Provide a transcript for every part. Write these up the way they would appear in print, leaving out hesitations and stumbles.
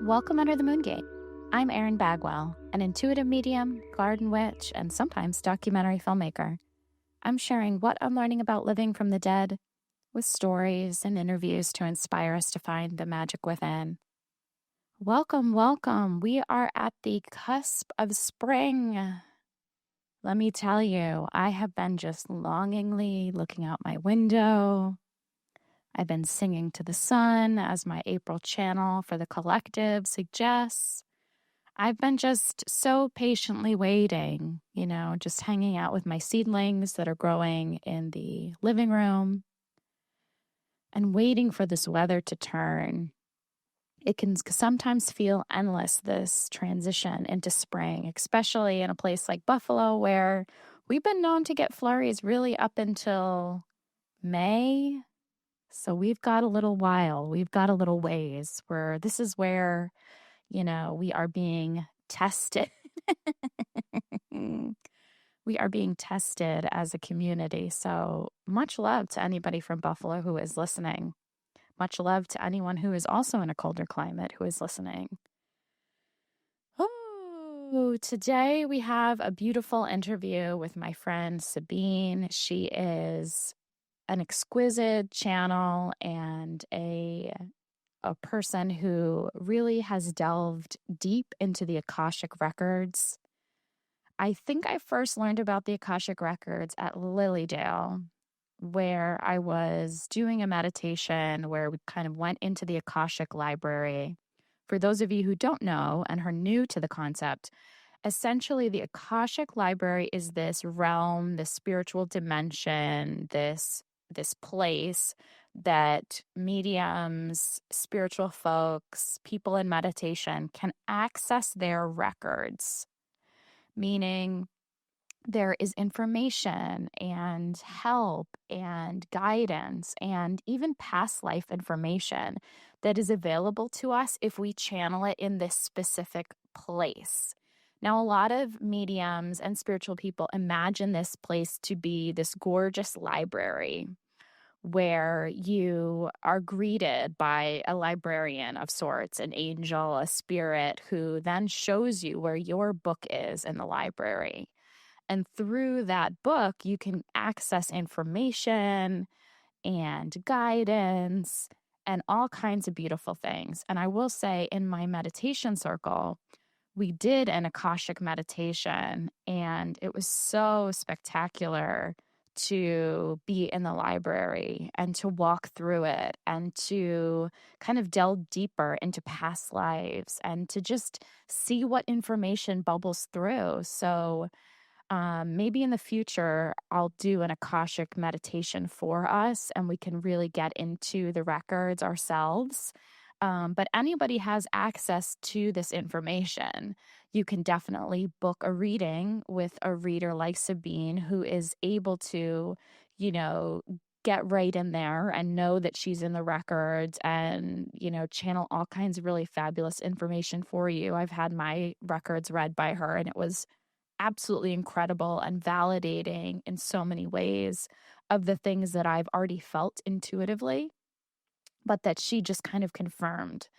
Welcome Under the Moon Gate. I'm Erin Bagwell, an intuitive medium, garden witch, and sometimes documentary filmmaker. I'm sharing what I'm learning about living from the dead with stories and interviews to inspire us to find the magic within. Welcome, welcome. We are at the cusp of spring. Let me tell you, I have been just longingly looking out my window. I've been singing to the sun as my April channel for the collective suggests. I've been just so patiently waiting, just hanging out with my seedlings that are growing in the living room and waiting for this weather to turn. It can sometimes feel endless, this transition into spring, especially in a place like Buffalo where we've been known to get flurries really up until May. So we've got a little while, we've got a little ways where this is where, we are being tested. We are being tested as a community. So much love to anybody from Buffalo who is listening. Much love to anyone who is also in a colder climate who is listening. Oh, today we have a beautiful interview with my friend Sabine. She is an exquisite channel and a person who really has delved deep into the Akashic Records. I think I first learned about the Akashic Records at Lilydale, where I was doing a meditation where we kind of went into the Akashic library. For those of you who don't know and are new to the concept, essentially the Akashic library is this realm, this spiritual dimension, this place that mediums, spiritual folks, people in meditation can access their records, meaning there is information and help and guidance and even past life information that is available to us if we channel it in this specific place. Now, a lot of mediums and spiritual people imagine this place to be this gorgeous library where you are greeted by a librarian of sorts, an angel, a spirit, who then shows you where your book is in the library. And through that book, you can access information and guidance and all kinds of beautiful things. And I will say, in my meditation circle, we did an Akashic meditation, and it was so spectacular to be in the library and to walk through it and to kind of delve deeper into past lives and to just see what information bubbles through. So maybe in the future, I'll do an Akashic meditation for us and we can really get into the records ourselves. But anybody has access to this information. You can definitely book a reading with a reader like Sabine who is able to, get right in there and know that she's in the records and, channel all kinds of really fabulous information for you. I've had my records read by her and it was absolutely incredible and validating in so many ways of the things that I've already felt intuitively, but that she just kind of confirmed.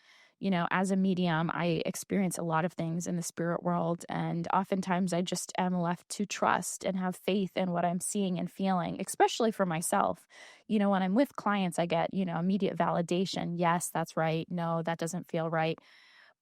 As a medium, I experience a lot of things in the spirit world, and oftentimes I just am left to trust and have faith in what I'm seeing and feeling, especially for myself. When I'm with clients, I get, immediate validation. Yes, that's right. No, that doesn't feel right.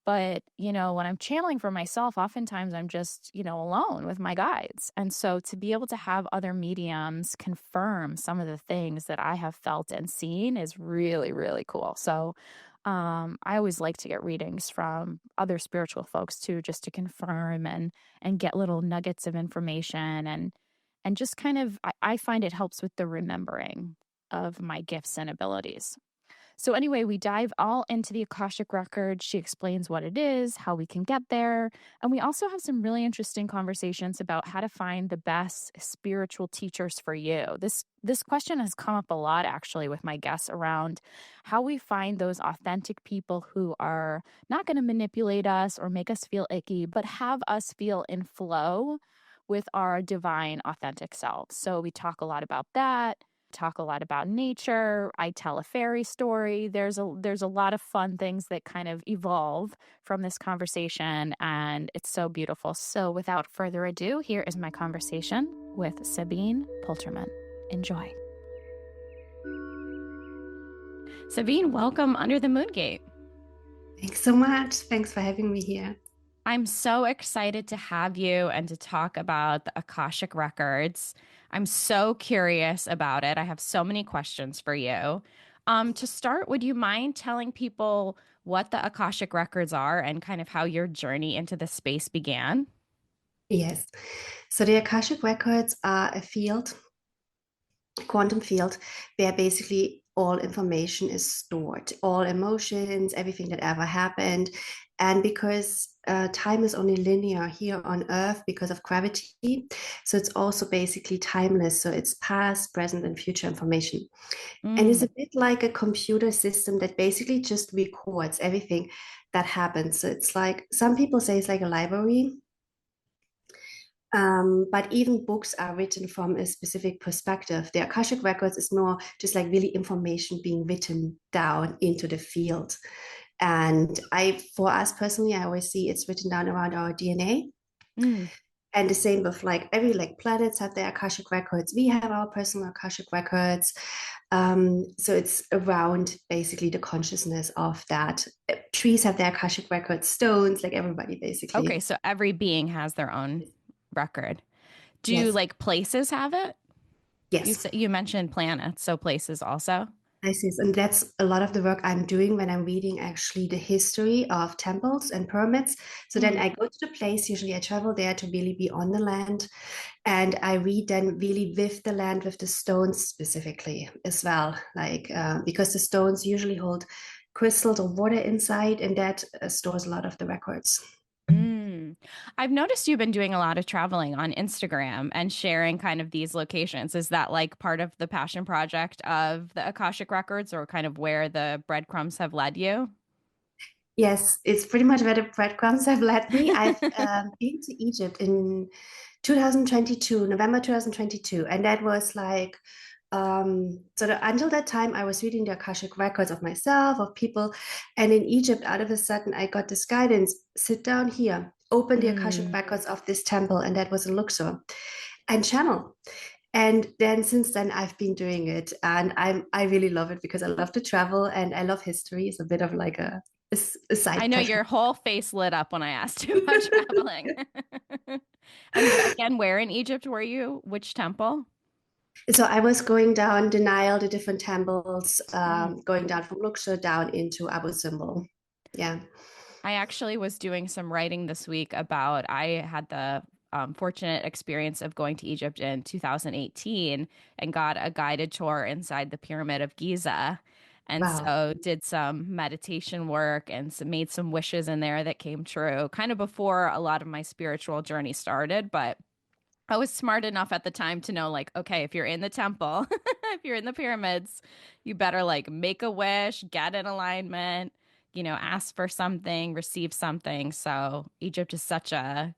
But, when I'm channeling for myself, oftentimes I'm just, alone with my guides. And so to be able to have other mediums confirm some of the things that I have felt and seen is really, really cool. So I always like to get readings from other spiritual folks too, just to confirm and get little nuggets of information and just kind of, I find it helps with the remembering of my gifts and abilities. So anyway, we dive all into the Akashic Records. She explains what it is, how we can get there. And we also have some really interesting conversations about how to find the best spiritual teachers for you. This question has come up a lot, actually, with my guests around how we find those authentic people who are not going to manipulate us or make us feel icky, but have us feel in flow with our divine, authentic selves. So we talk a lot about that. talk a lot about nature. I tell a fairy story. There's a lot of fun things that kind of evolve from this conversation, and it's so beautiful. So without further ado, here is my conversation with Sabine Poltermann. Enjoy. Sabine, welcome Under the Moon Gate. Thanks so much. Thanks for having me here. I'm so excited to have you and to talk about the Akashic Records. I'm so curious about it. I have so many questions for you. To start, would you mind telling people what the Akashic Records are and kind of how your journey into the space began? Yes. So the Akashic Records are a field, quantum field, where basically all information is stored, all emotions, everything that ever happened. And because time is only linear here on Earth because of gravity, so it's also basically timeless. So it's past, present, and future information. And it's Mm, a bit like a computer system that basically just records everything that happens. So it's like some people say it's like a library. But even books are written from a specific perspective. The Akashic Records is more just like really information being written down into the field. And for us personally, I always see it's written down around our DNA. mm. And the same with like every like planets have their Akashic Records. We have our personal Akashic Records. So it's around basically the consciousness of that. Trees have their Akashic Records, stones, like everybody Okay, basically. so every being has their own record. Do Yes. like places have it? Yes. You mentioned planets, so places also. I see. And that's a lot of the work I'm doing when I'm reading actually the history of temples and pyramids. So then Mm. I go to the place, usually I travel there to really be on the land. And I read then really with the land, with the stones specifically as well. Like, because the stones usually hold crystals or water inside, and that stores a lot of the records. Mm. I've noticed you've been doing a lot of traveling on Instagram and sharing kind of these locations. Is that like part of the passion project of the Akashic Records or kind of where the breadcrumbs have led you? Yes, it's pretty much where the breadcrumbs have led me. I've been to Egypt in 2022, November 2022, and that was like until that time I was reading the Akashic records of myself, of people, and in Egypt, out of a sudden, I got this guidance: sit down here, open the Akashic Mm. records of this temple, and that was in Luxor, and channel. And then since then, I've been doing it, and I really love it because I love to travel and I love history. It's a bit of like a I side know passion. your whole face lit up when I asked you about traveling. And again, where in Egypt were you? Which temple? So I was going down the Nile, the different temples, Mm. going down from Luxor down into Abu Simbel. Yeah. I actually was doing some writing this week about I had the fortunate experience of going to Egypt in 2018 and got a guided tour inside the Pyramid of Giza. And Wow. so did some meditation work and made some wishes in there that came true kind of before a lot of my spiritual journey started. But I was smart enough at the time to know, like, okay, if you're in the temple, if you're in the pyramids, you better like make a wish, get in alignment, ask for something, receive something. So Egypt is such a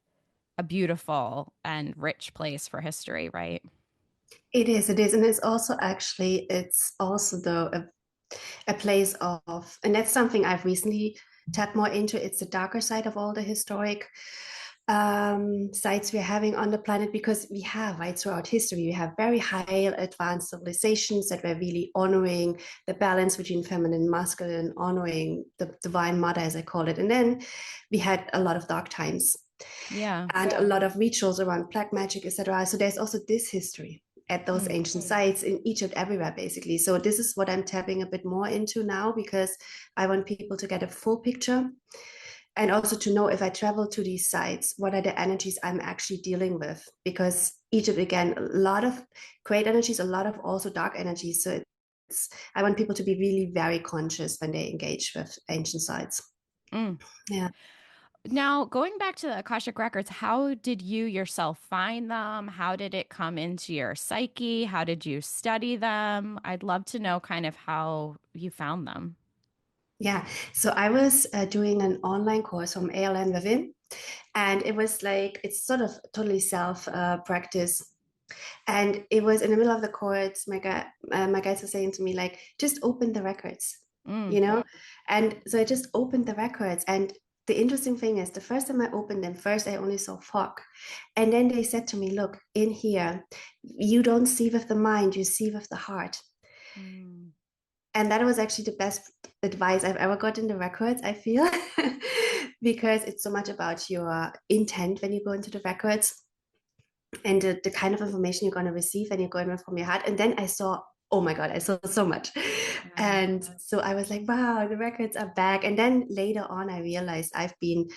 beautiful and rich place for history, right? It is, it is. And it's also though a place of, and that's something I've recently tapped more into. It's the darker side of all the historic sites we're having on the planet because we have, right, throughout history, we have very high advanced civilizations that were really honoring the balance between feminine and masculine, honoring the divine mother, as I call it. And then we had a lot of dark times Yeah. and a lot of rituals around black magic, etc. So there's also this history at those Mm. ancient sites in Egypt, everywhere, basically. So this is what I'm tapping a bit more into now because I want people to get a full picture and also to know if I travel to these sites, what are the energies I'm actually dealing with? Because Egypt, again, a lot of great energies, a lot of also dark energies. So I want people to be really very conscious when they engage with ancient sites. Mm. Yeah. Now, going back to the Akashic Records, how did you yourself find them? How did it come into your psyche? How did you study them? I'd love to know kind of how you found them. Yeah. So I was doing an online course from ALN Within, and it was like, it's sort of totally self practice. And it was in the middle of the course, my guys were saying to me, like, just open the records, Mm. you know? And so I just opened the records. And the interesting thing is, the first time I opened them, first I only saw fog. And then they said to me, look, in here, you don't see with the mind, you see with the heart. Mm. And that was actually the best advice I've ever got in the records, I feel, because it's so much about your intent when you go into the records and the kind of information you're going to receive when you're going from your heart. And then I saw, oh my God, I saw so much. Yeah. And so I was like, wow, the records are back. And then later on, I realized I've been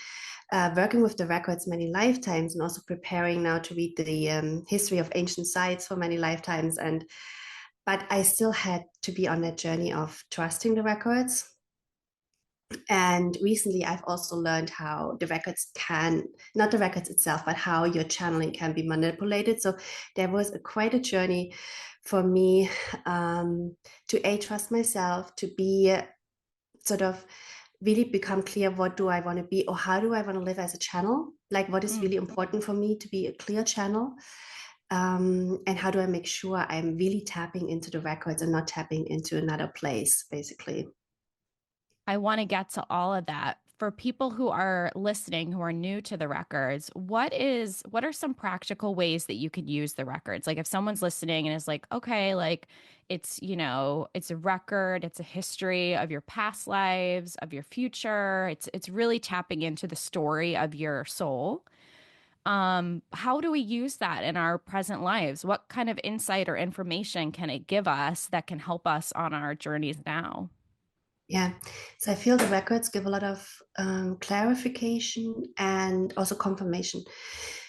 working with the records many lifetimes and also preparing now to read the history of ancient sites for many lifetimes. But I still had to be on that journey of trusting the records. And recently, I've also learned how the records can, not the records itself, but how your channeling can be manipulated. So there was quite a journey for me to A, trust myself, to be sort of really become clear, what do I want to be, or how do I want to live as a channel? Like, what is Mm. really important for me to be a clear channel? And how do I make sure I'm really tapping into the records and not tapping into another place, basically? I want to get to all of that. For people who are listening who are new to the records, what are some practical ways that you could use the records? Like if someone's listening and is like, okay, like it's, it's a record, it's a history of your past lives, of your future. It's really tapping into the story of your soul. How do we use that in our present lives? What kind of insight or information can it give us that can help us on our journeys now? Yeah, so I feel the records give a lot of clarification and also confirmation.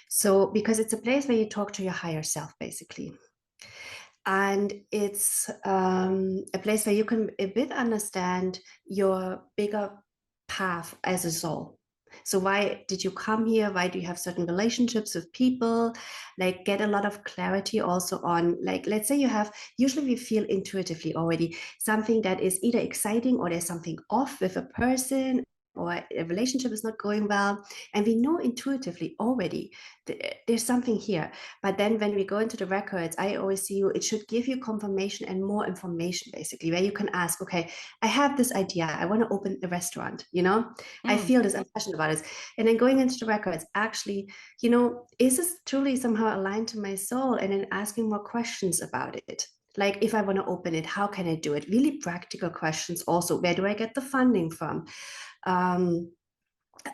So, because it's a place where you talk to your higher self, basically. And it's a place where you can a bit understand your bigger path as a soul. So why did you come here? Why do you have certain relationships with people? Like get a lot of clarity also on, like, let's say you have, usually we feel intuitively already something that is either exciting or there's something off with a person or a relationship is not going well. And we know intuitively already there's something here. But then when we go into the records, I always see you, it should give you confirmation and more information, basically, where you can ask, okay, I have this idea. I want to open a restaurant, I Mm. feel this, I'm passionate about this. And then going into the records, actually, is this truly somehow aligned to my soul? And then asking more questions about it. Like if I want to open it, how can I do it? Really practical questions also. Where do I get the funding from? Um,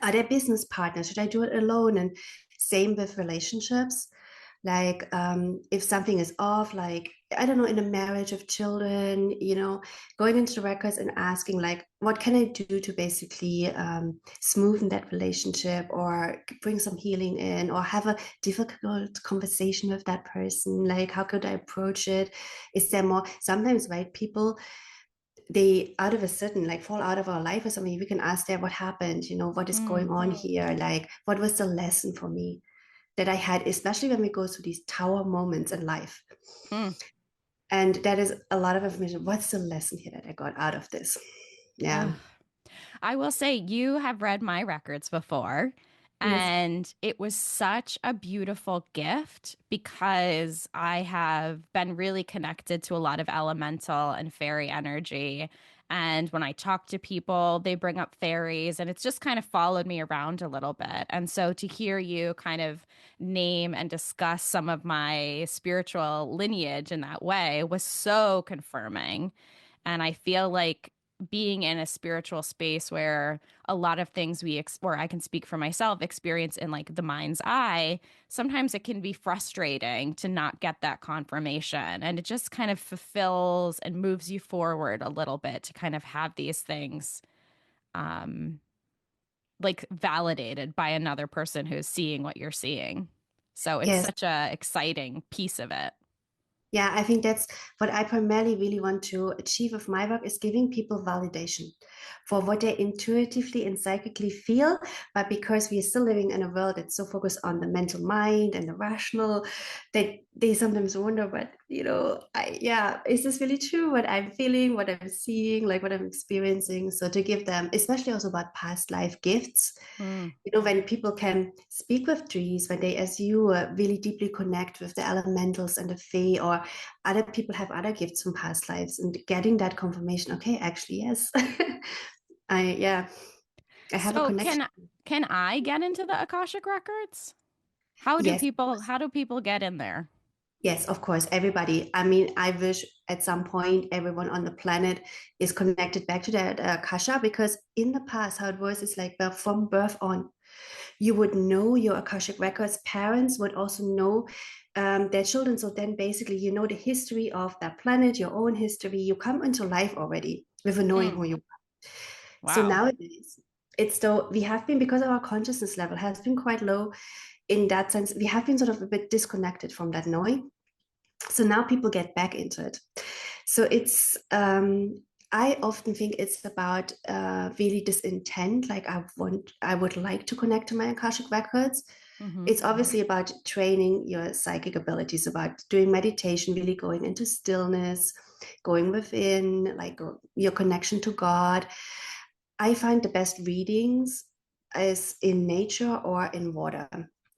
are there business partners? Should I do it alone? And same with relationships. Like if something is off, like I don't know, in a marriage of children, going into the records and asking, like, what can I do to basically smoothen that relationship or bring some healing in, or have a difficult conversation with that person? Like, how could I approach it? Is there more? Sometimes, right, people they out of a sudden like fall out of our life or something, we can ask them what happened, what is Mm. going on here, like what was the lesson for me that I had, especially when we go through these tower moments in life. Mm. And that is a lot of information. What's the lesson here that I got out of this? Yeah. Ugh. I will say you have read my records before, Yes. and it was such a beautiful gift because I have been really connected to a lot of elemental and fairy energy. And when I talk to people, they bring up fairies, and it's just kind of followed me around a little bit. And so to hear you kind of name and discuss some of my spiritual lineage in that way was so confirming. And I feel like being in a spiritual space where a lot of things or I can speak for myself, experience in like the mind's eye, sometimes it can be frustrating to not get that confirmation. And it just kind of fulfills and moves you forward a little bit to kind of have these things um, like validated by another person who's seeing what you're seeing. So it's Yes. such a exciting piece of it. Yeah, I think that's what I primarily really want to achieve with my work, is giving people validation for what they intuitively and psychically feel. But because we are still living in a world that's so focused on the mental mind and the rational, that they sometimes wonder, but yeah, is this really true? What I'm feeling, what I'm seeing, like what I'm experiencing. So to give them, especially also about past life gifts, Mm. when people can speak with trees, when they, as you, really deeply connect with the elementals and the fae, or or other people have other gifts from past lives, and getting that confirmation, okay, actually, yes. Yeah, I have a So connection. can I get into the Akashic Records? Yes, How do people get in there? yes, of course, everybody. I mean, I wish at some point everyone on the planet is connected back to that Akasha, because in the past, how it was is like, well, from birth on, you would know your Akashic records. Parents would also know their children. So then basically, you know the history of that planet, your own history. You come into life already with a knowing Mm, who you are. So wow. nowadays, it's though we have been, because our consciousness level has been quite low in that sense, we have been sort of a bit disconnected from that knowing. So now people get back into it. So it's I often think it's about really this intent, like I would like to connect to my Akashic records. Hmm. It's obviously about training your psychic abilities, about doing meditation, really going into stillness, going within, like your connection to God. I find the best readings is in nature or in water.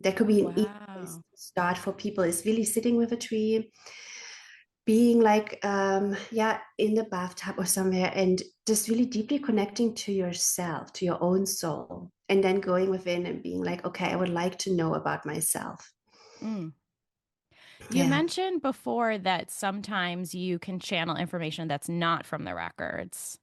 That could Oh, be an easy place wow. to start for people, is really sitting with a tree, being like yeah, in the bathtub or somewhere, and just really deeply connecting to yourself, to your own soul, and then going within and being like, okay, I would like to know about myself. Mm. You Yeah. mentioned before that sometimes you can channel information that's not from the records.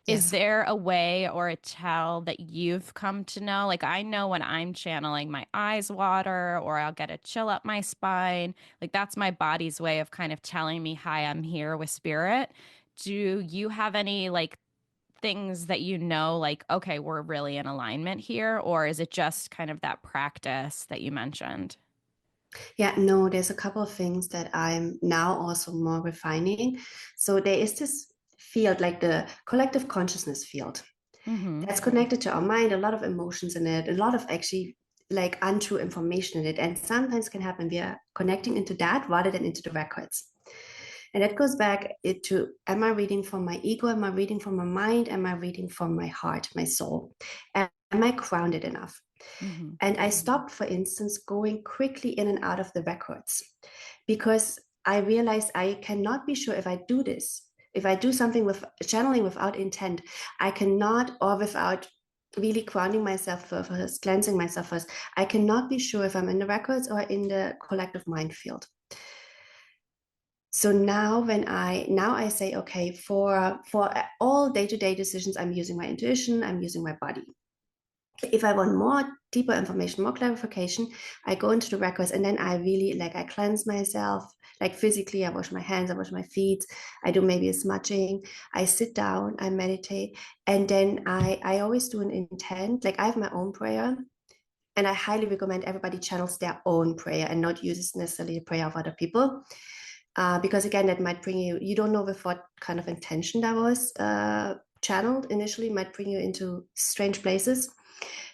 Is Yes. there a way or a tell that you've come to know? Like, I know when I'm channeling, my eyes water or I'll get a chill up my spine. Like, that's my body's way of kind of telling me, hi, I'm here with spirit. Do you have any like things that you know, like, okay, we're really in alignment here? Or is it just kind of that practice that you mentioned? Yeah, no, there's a couple of things that I'm now also more refining. So there is this field, like the collective consciousness field, Mm-hmm. that's connected to our mind, a lot of emotions in it, a lot of actually like untrue information in it. And sometimes can happen we are connecting into that rather than into the records. And that goes back into, am I reading from my ego? Am I reading from my mind? Am I reading from my heart, my soul? Am I grounded enough? Mm-hmm. And I stopped, for instance, going quickly in and out of the records, because I realized I cannot be sure if I do this. If I do something with channeling without intent, I cannot, or without really grounding myself first, cleansing myself first, I cannot be sure if I'm in the records or in the collective mind field. So now I say, okay, for all day-to-day decisions, I'm using my intuition, I'm using my body. If I want more deeper information, more clarification, I go into the records, and then I really like, I cleanse myself, like physically. I wash my hands, I wash my feet, I do maybe a smudging, I sit down, I meditate, and then I always do an intent. Like I have my own prayer, and I highly recommend everybody channels their own prayer and not uses necessarily the prayer of other people. Because again, that might bring you, you don't know with what kind of intention that was channeled initially, might bring you into strange places.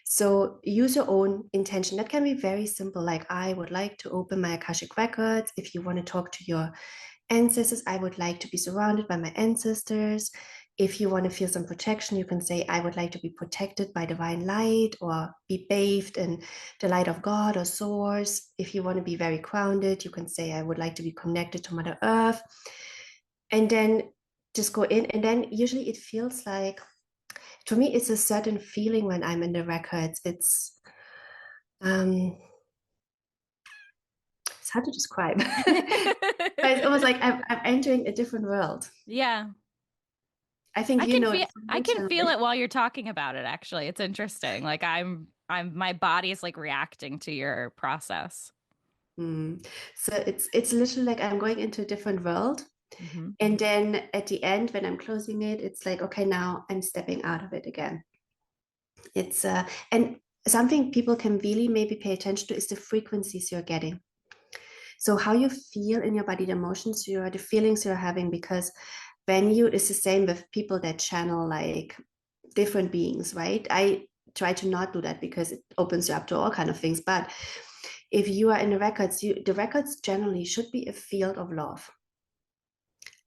So use your own intention. That can be very simple. Like, I would like to open my Akashic records. If you want to talk to your ancestors, I would like to be surrounded by my ancestors. If you want to feel some protection, you can say, I would like to be protected by divine light, or be bathed in the light of God or source. If you want to be very grounded, you can say, I would like to be connected to Mother Earth. And then just go in. And then usually it feels like, for me, it's a certain feeling when I'm in the records. Um, it's hard to describe, but it's almost like I'm entering a different world. Yeah. I think you know it from I your can feel channel. it while you're talking about it, actually. It's interesting. Like my body is like reacting to your process. Mm. So it's literally like I'm going into a different world. Hmm. And then at the end, when I'm closing it, it's like, okay, now I'm stepping out of it again. It's and something people can really maybe pay attention to is the frequencies you're getting. So how you feel in your body, the emotions you're, the feelings you're having, because when you, it's the same with people that channel like different beings, right? I try to not do that because it opens you up to all kind of things. But if you are in the records, the records generally should be a field of love,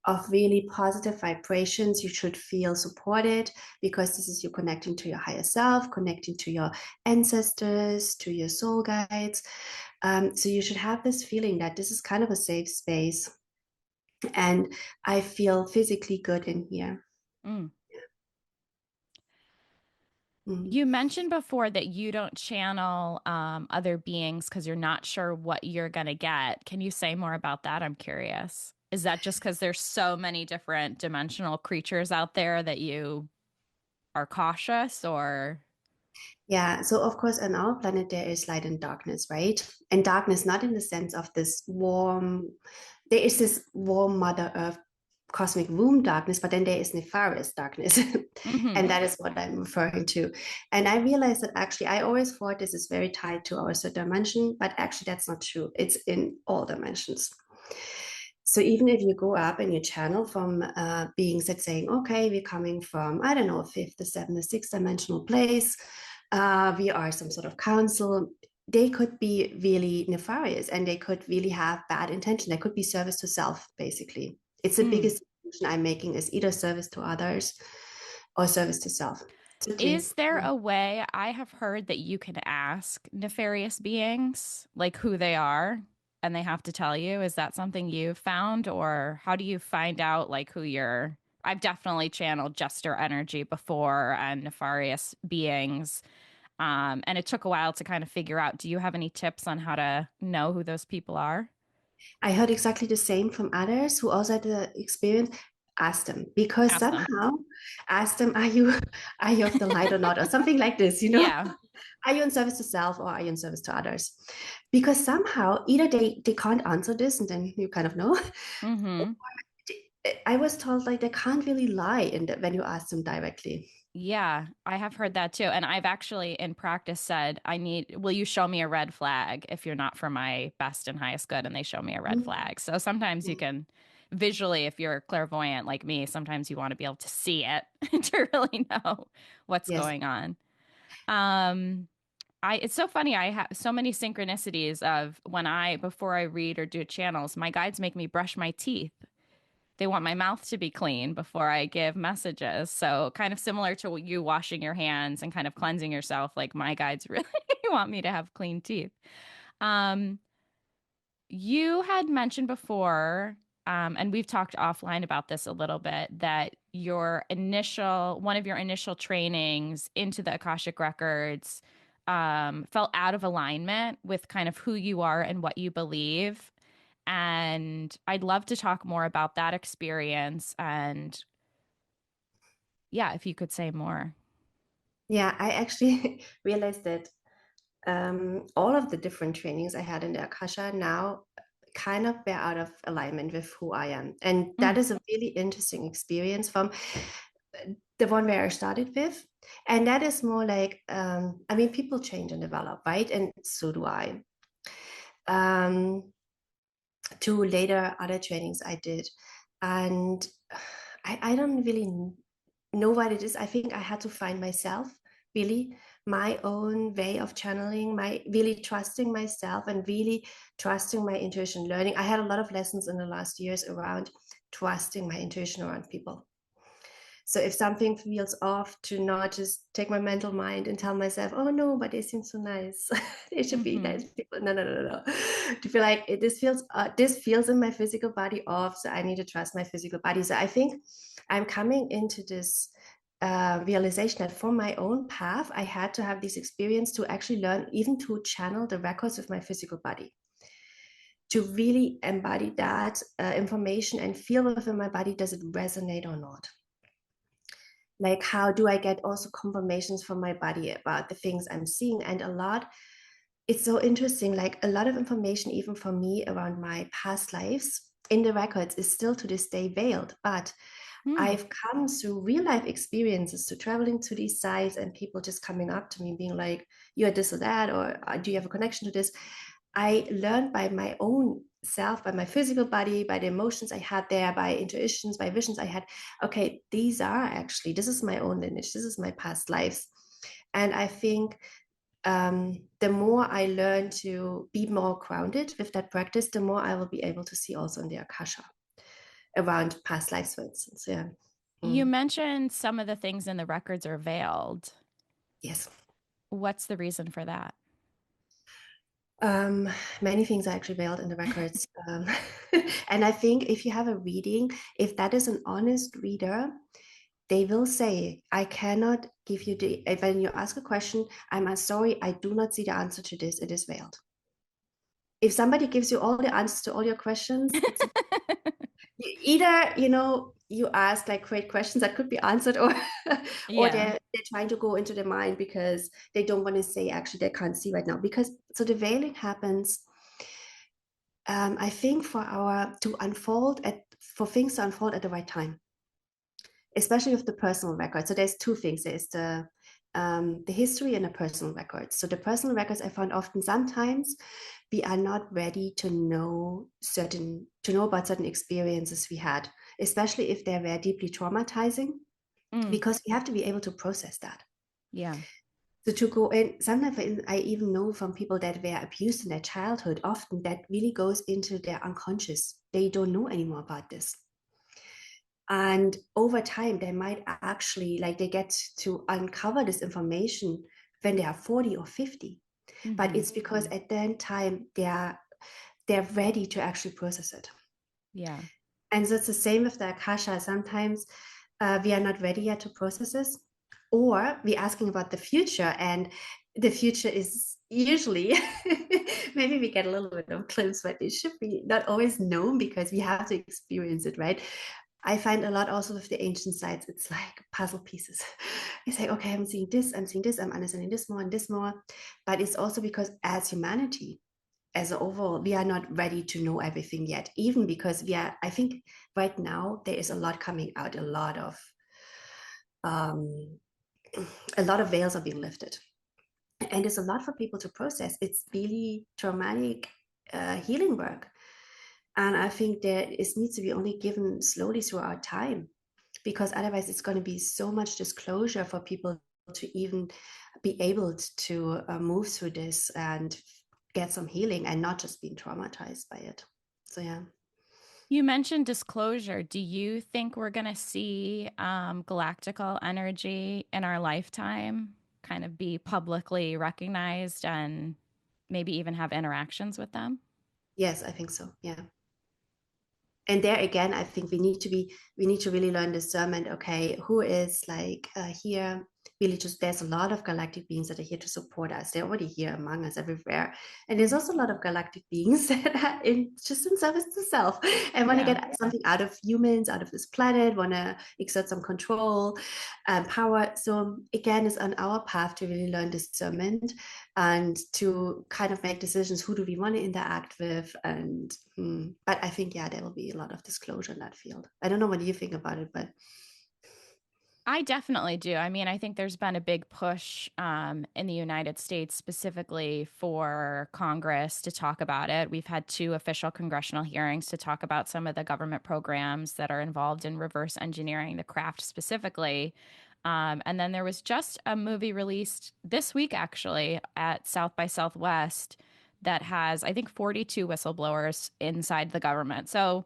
of really positive vibrations. You should feel supported, because this is you connecting to your higher self, connecting to your ancestors, to your soul guides. So you should have this feeling that this is kind of a safe space. And I feel physically good in here. Mm. Mm. You mentioned before that you don't channel other beings because you're not sure what you're going to get. Can you say more about that? I'm curious. Is that just because there's so many different dimensional creatures out there that you are cautious, or? Yeah, so of course, on our planet, there is light and darkness, right? And darkness, not in the sense of this warm, there is this warm Mother Earth cosmic womb darkness, but then there is nefarious darkness. Mm-hmm. And that is what I'm referring to. And I realized that actually, I always thought this is very tied to our third dimension, but actually, that's not true. It's in all dimensions. So even if you go up and you channel from beings that saying, okay, we're coming from, I don't know, a fifth, a seventh, a sixth dimensional place, we are some sort of council, they could be really nefarious and they could really have bad intention. They could be service to self, basically. It's the Mm. biggest distinction I'm making is either service to others or service to self. Simply. Is there a way? I have heard that you can ask nefarious beings like who they are and they have to tell you. Is that something you've found, or how do you find out like who you're? I've definitely channeled jester energy before and nefarious beings. And it took a while to kind of figure out. Do you have any tips on how to know who those people are? I heard exactly the same from others who also had the experience. Ask them because Ask them. somehow ask them, are you of the light or not, or something like this, you know? Yeah. Are you in service to self or are you in service to others? Because somehow either they can't answer this, and then you kind of know. Mm-hmm. I was told like they can't really lie in when you ask them directly. Yeah, I have heard that too. And I've actually in practice said, will you show me a red flag if you're not for my best and highest good? And they show me a red Mhm. flag. So sometimes you can visually, if you're clairvoyant like me, sometimes you want to be able to see it to really know what's Yes. going on. Um, it's so funny. I have so many synchronicities of before I read or do channels, my guides make me brush my teeth. They want my mouth to be clean before I give messages. So, kind of similar to you washing your hands and kind of cleansing yourself, like my guides really want me to have clean teeth. Um, you had mentioned before, and we've talked offline about this a little bit, that one of your initial trainings into the Akashic Records fell out of alignment with kind of who you are and what you believe. And I'd love to talk more about that experience. And yeah, if you could say more. Yeah, I actually realized that all of the different trainings I had in the Akasha now kind of bear out of alignment with who I am. And Mm, that is a really interesting experience from the one where I started with. And that is more like, I mean, people change and develop, right? And so do I. Um, to later other trainings I did. And I don't really know what it is. I think I had to find myself, really, my own way of channeling, my really trusting myself and really trusting my intuition, learning. I had a lot of lessons in the last years around trusting my intuition around people. So if something feels off, to not just take my mental mind and tell myself, "Oh no, but they seem so nice. They should be mm-hmm. nice people." No, no, no, no, no. To feel like this feels in my physical body off, so I need to trust my physical body. So I think I'm coming into this realization that for my own path, I had to have this experience to actually learn, even to channel the records of my physical body, to really embody that information and feel within my body, does it resonate or not? Like, how do I get also confirmations from my body about the things I'm seeing? And a lot, it's so interesting, like a lot of information even for me around my past lives in the records is still to this day veiled, but Mm, I've come through real life experiences to traveling to these sites and people just coming up to me being like, you're this or that, or do you have a connection to this? I learned by my own self, by my physical body, by the emotions I had there, by intuitions, by visions I had. Okay, this is my own lineage, this is my past lives. And I think the more I learn to be more grounded with that practice, the more I will be able to see also in the Akasha around past lives, for instance. Yeah. you Mm. mentioned some of the things in the records are veiled. Yes. What's the reason for that? Um, Many things are actually veiled in the records. And I think if you have a reading, if that is an honest reader, they will say, I cannot give you when you ask a question, I'm sorry, I do not see the answer to this. It is veiled. If somebody gives you all the answers to all your questions, it's either, you ask like great questions that could be answered, or or Yeah. they're trying to go into the mind because they don't want to say actually they can't see right now. Because so the veiling happens, I think, for things to unfold at the right time, especially with the personal record. So there's two things. There's the history and the personal records. So the personal records, I found often sometimes we are not ready to know about certain experiences we had, especially if they were deeply traumatizing, Mm, because we have to be able to process that. yeah. So to go in, sometimes I even know from people that were abused in their childhood, often that really goes into their unconscious. They don't know anymore about this. And over time, they might actually, like, they get to uncover this information when they are 40 or 50. But Hmm. it's because at that time they're ready to actually process it. Yeah. And so it's the same with the Akasha. Sometimes we are not ready yet to process this, or we're asking about the future, and the future is usually maybe we get a little bit of glimpse, but it should be not always known because we have to experience it, right? I find a lot also with the ancient sites, it's like puzzle pieces. It's like, okay, I'm seeing this, I'm understanding this more and this more. But it's also because as humanity, as an overall, we are not ready to know everything yet, even because I think right now there is a lot coming out, um, a lot of veils are being lifted. And there's a lot for people to process. It's really traumatic healing work. And I think that it needs to be only given slowly throughout time, because otherwise it's going to be so much disclosure for people to even be able to move through this and get some healing and not just being traumatized by it. So yeah. You mentioned disclosure. Do you think we're going to see galactical energy in our lifetime kind of be publicly recognized and maybe even have interactions with them? Yes, I think so. Yeah. And there again, I think we need to really learn discernment. Okay, who is like here really, just there's a lot of galactic beings that are here to support us. They're already here among us everywhere. And there's Mm. also a lot of galactic beings that are just in service to self and want to Yeah. get something out of humans, out of this planet, want to exert some control and power. So again, it's on our path to really learn discernment and to kind of make decisions, who do we want to interact with. And but I think, yeah, there will be a lot of disclosure in that field. I don't know what you think about it, but I definitely do. I mean, I think there's been a big push in the United States specifically for Congress to talk about it. We've had two official congressional hearings to talk about some of the government programs that are involved in reverse engineering the craft specifically. And then there was just a movie released this week, actually, at South by Southwest that has, I think, 42 whistleblowers inside the government. So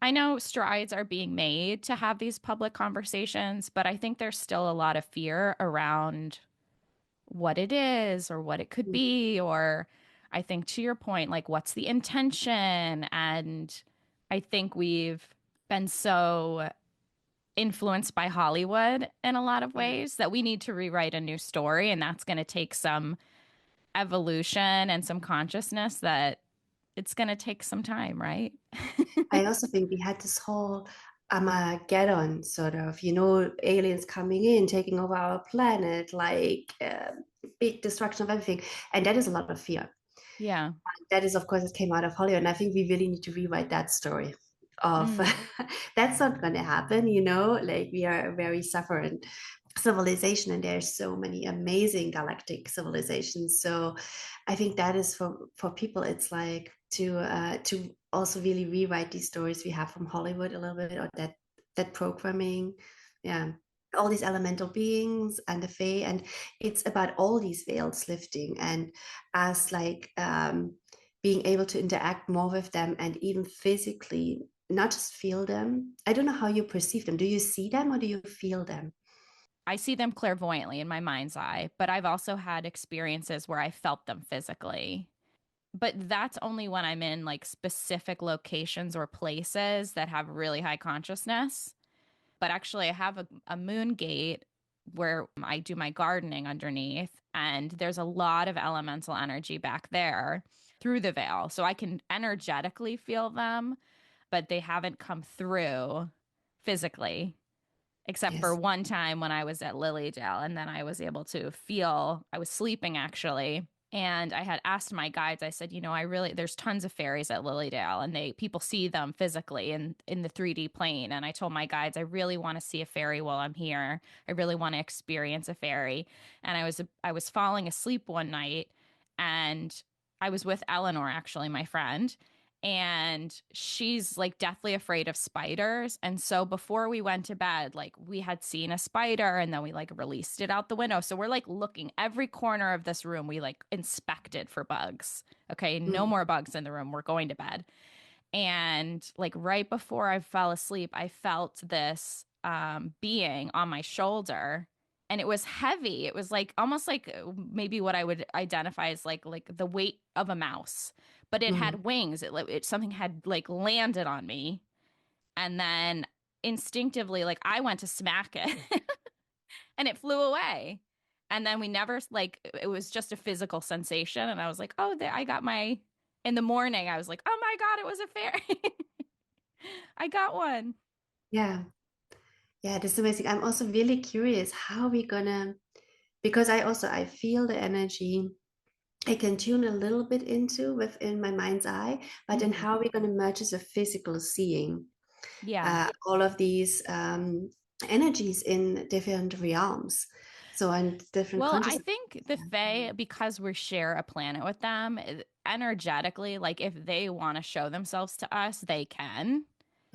I know strides are being made to have these public conversations, but I think there's still a lot of fear around what it is or what it could be. Or I think to your point, like what's the intention? And I think we've been so influenced by Hollywood in a lot of yeah. ways that we need to rewrite a new story. And that's going to take some evolution and some consciousness that it's going to take some time, right? I also think we had this whole Armageddon sort of, aliens coming in, taking over our planet, like big destruction of everything. And that is a lot of fear. Yeah. That is, of course, it came out of Hollywood. And I think we really need to rewrite that story of Mm. that's not going to happen, like we are a very suffering civilization and there's so many amazing galactic civilizations. So I think that is for people, it's like to also really rewrite these stories we have from Hollywood a little bit, or that programming. Yeah, all these elemental beings and the fae, and it's about all these veils lifting and us, like being able to interact more with them and even physically, not just feel them. I don't know how you perceive them. Do you see them or do you feel them? I see them clairvoyantly in my mind's eye, but I've also had experiences where I felt them physically. but that's only when I'm in like specific locations or places that have really high consciousness. But actually, I have a moon gate where I do my gardening underneath, and there's a lot of elemental energy back there through the veil. So I can energetically feel them, but they haven't come through physically, except for Yes. one time when I was at Lilydale, and then I was able to feel, I was sleeping actually. And I had asked my guides, I said, I really, there's tons of fairies at Lilydale, and people see them physically in the 3D plane. And I told my guides, I really want to see a fairy while I'm here. I really want to experience a fairy. And I was falling asleep one night, and I was with Eleanor, actually, my friend, and she's like deathly afraid of spiders. And so before we went to bed, like we had seen a spider and then we like released it out the window. So we're like looking every corner of this room. We like inspected for bugs. Okay, no Mm, more bugs in the room. We're going to bed. And like right before I fell asleep, I felt this being on my shoulder, and it was heavy. It was like almost like maybe what I would identify as like the weight of a mouse, but it mm. had wings. It something had like landed on me, and then instinctively like I went to smack it and it flew away. And then we never like it was just a physical sensation, and I was like, "Oh, there I got my." In the morning, I was like, "Oh my God, it was a fairy." I got one. Yeah. Yeah, this is amazing. I'm also really curious how we gonna, because I feel the energy I can tune a little bit into within my mind's eye, but then Hmm. how we're gonna merge as a physical seeing Yeah. all of these energies in different realms. So and different Well, I consciousness. think the Fae, because we share a planet with them, energetically, like if they want to show themselves to us, they can.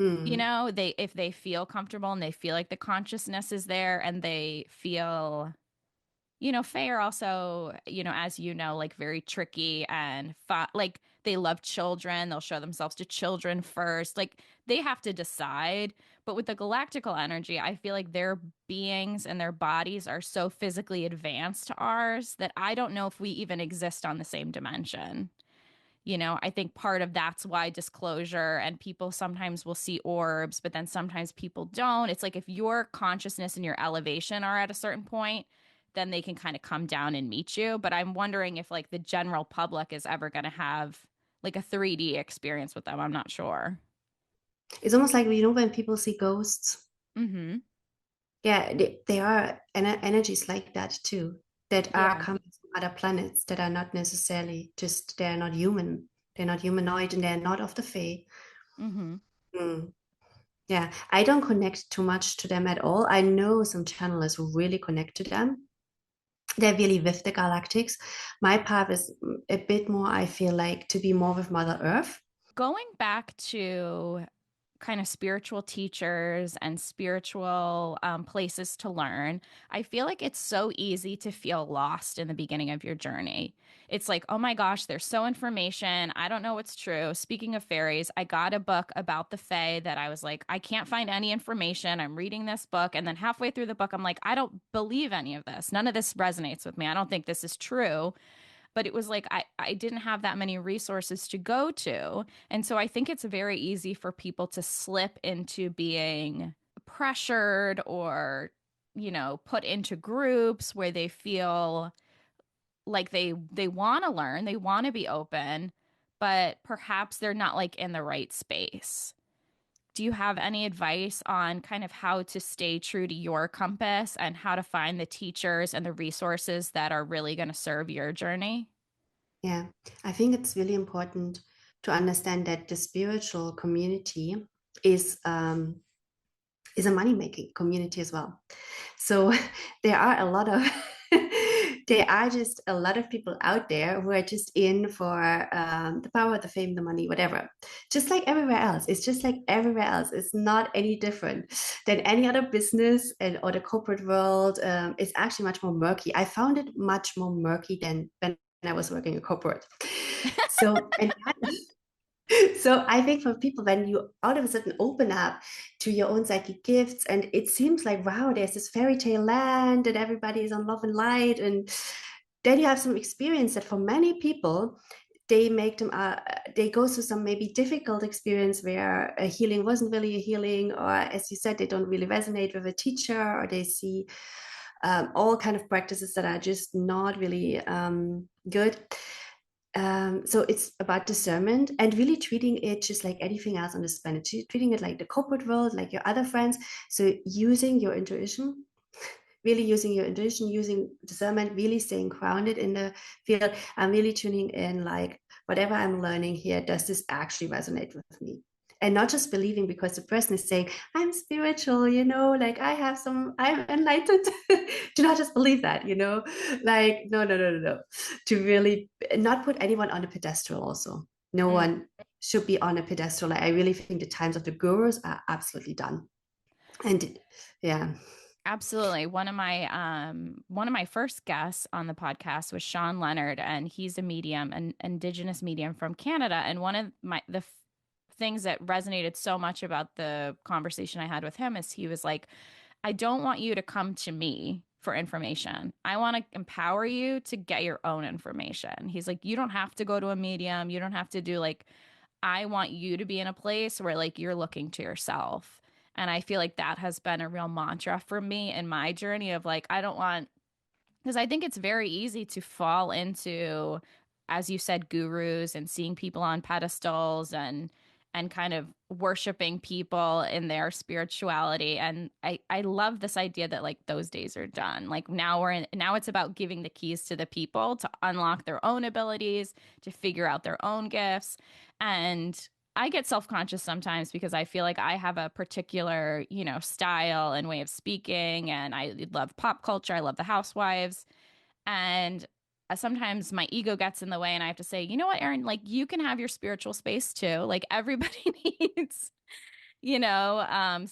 Mm, They if they feel comfortable and they feel like the consciousness is there and they feel Fae are also, as you know, like very tricky and fun. Like they love children. They'll show themselves to children first. Like they have to decide. But with the galactical energy, I feel like their beings and their bodies are so physically advanced to ours that I don't know if we even exist on the same dimension. I think part of that's why disclosure and people sometimes will see orbs, but then sometimes people don't. It's like if your consciousness and your elevation are at a certain point, then they can kind of come down and meet you. But I'm wondering if like the general public is ever going to have like a 3D experience with them. I'm not sure. it's almost like when people see ghosts. Mm-hmm. Yeah, they are energies like that too, that are Yeah. coming from other planets that are not necessarily just they're not human, they're not humanoid, and they're not of the Fae. Mm-hmm. Mm. Yeah, I don't connect too much to them at all. I know some channelers who really connect to them. They're really with the galactics. My path is a bit more, I feel like, to be more with Mother Earth. Going back to kind of spiritual teachers and spiritual places to learn, I feel like it's so easy to feel lost in the beginning of your journey. It's like, oh my gosh, there's so information. I don't know what's true. Speaking of fairies, I got a book about the Fae that I was like, I can't find any information. I'm reading this book. And then halfway through the book, I'm like, I don't believe any of this. None of this resonates with me. I don't think this is true, but it was like I didn't have that many resources to go to. And so I think it's very easy for people to slip into being pressured or, put into groups where they feel like they want to learn, they want to be open, but perhaps they're not like in the right space. Do you have any advice on kind of how to stay true to your compass and how to find the teachers and the resources that are really going to serve your journey? Yeah, I think it's really important to understand that the spiritual community is um, is a money making community as well. So there are a lot of there are just a lot of people out there who are just in for the power, the fame, the money, whatever. Just like everywhere else, it's just like everywhere else. It's not any different than any other business and or the corporate world. It's actually much more murky. I found it much more murky than when I was working in corporate. So and so I think for people, when you all of a sudden open up to your own psychic gifts, and it seems like, wow, there's this fairy tale land and everybody is on love and light, and then you have some experience that for many people, they make them they go through some maybe difficult experience where a healing wasn't really a healing, or as you said, they don't really resonate with a teacher, or they see all kind of practices that are just not really good. So it's about discernment and really treating it just like anything else on this planet, treating it like the corporate world, like your other friends. So using your intuition, really using your intuition, using discernment, really staying grounded in the field. I'm really tuning in, like, whatever I'm learning here, does this actually resonate with me? And not just believing because the person is saying, I'm spiritual, like I'm enlightened. Do not just believe that, like, no, no, no, no, no. To really not put anyone on a pedestal also. No Mm. one should be on a pedestal. Like, I really think the times of the gurus are absolutely done. And yeah. Absolutely. One of my first guests on the podcast was Sean Leonard, and he's a medium, an indigenous medium from Canada. And one of the things that resonated so much about the conversation I had with him is he was like, I don't want you to come to me for information. I want to empower you to get your own information. He's like, you don't have to go to a medium. You don't have to do like, I want you to be in a place where like you're looking to yourself. And I feel like that has been a real mantra for me in my journey of like, I don't want, because I think it's very easy to fall into, as you said, gurus and seeing people on pedestals and kind of worshiping people in their spirituality. And I love this idea that like those days are done. Like now it's about giving the keys to the people to unlock their own abilities, to figure out their own gifts. And I get self-conscious sometimes because I feel like I have a particular, style and way of speaking, and I love pop culture. I love the Housewives, and sometimes my ego gets in the way, and I have to say, you know what, Erin, like you can have your spiritual space too. Like everybody needs,